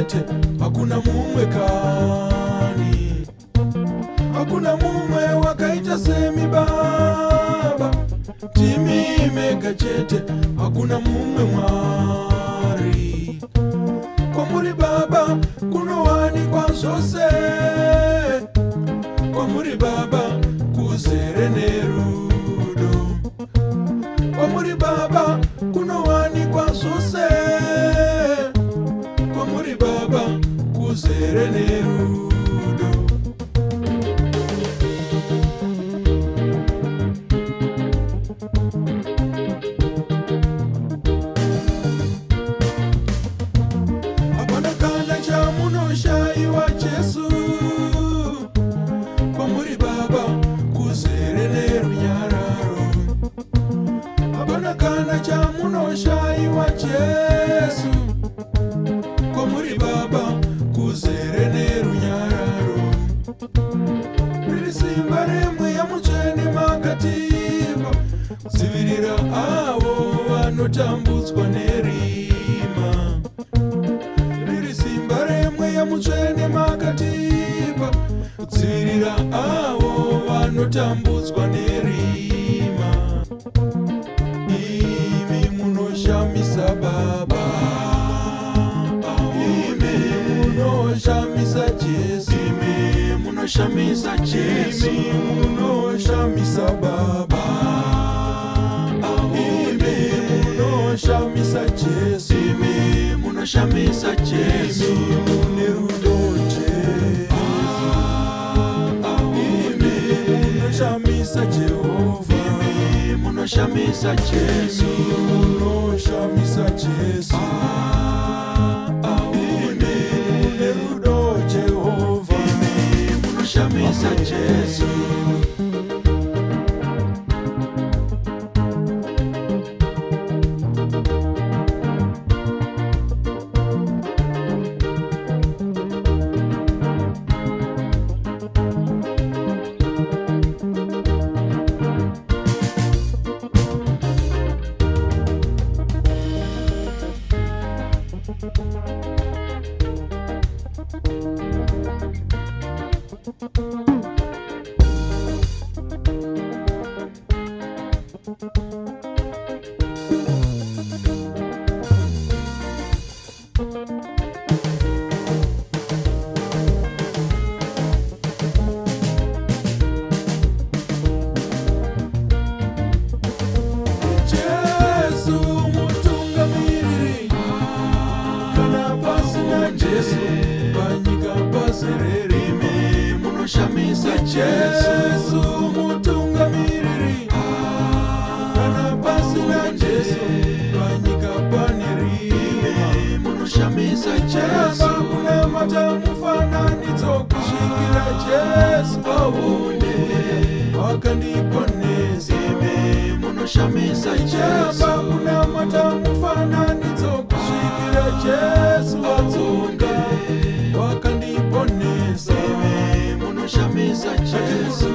chete, hakuna mumwe kani, hakuna mumwe wakaita semi Baba. Timi imeka chete, hakuna mumwe Mwari. Kwamuri Baba kunowanikwa zvose, kwamuri Baba kuzere nerudo, kwamuri Baba kunowanikwa zvose, kwamuri Baba kuzere nerudo. Hapana kana chamunoshaiwa Jesu, kwamuri Baba kuzere nerunyararo. Hapana kana chamunoshaiwa Jesu, kwamuri Baba kuzere nerunyararo. Riri simba remweya mutsvene makatipa, kudzivirira avo vanotambudzwa nerima. Riri simba remweya mutsvene makatipa, kudzivirira avo vanotambudzwa nerima. Imi munoshamisa Baba, imi munoshamisa Jesu, imi munoshamisa Jesu, imi munoshamisa Baba, imi munoshamisa Jesu, imi munoshamisa Jesu, mune rudo Jesu, imi munoshamisa Jehova, imi munoshamisa Jesu, munoshamisa Jesu, imi mune rudo Jehova, imi munoshamisa Jesu. Jesu mutungamiriri, kana pasina Jesu panyika pazerere. Imi munoshamisa Jesu mutungamiriri, kana pasina Jesu panyika panerima. Imi munoshamisa Jesu, kuna mata mufananidzo kusvikira Jesu aone akandiponesa. Imi munoshamisa Jesu, kuna mata mufananidzo kusvikira Jesu adzoka akandiponesa. Imi munoshamisa Jesu,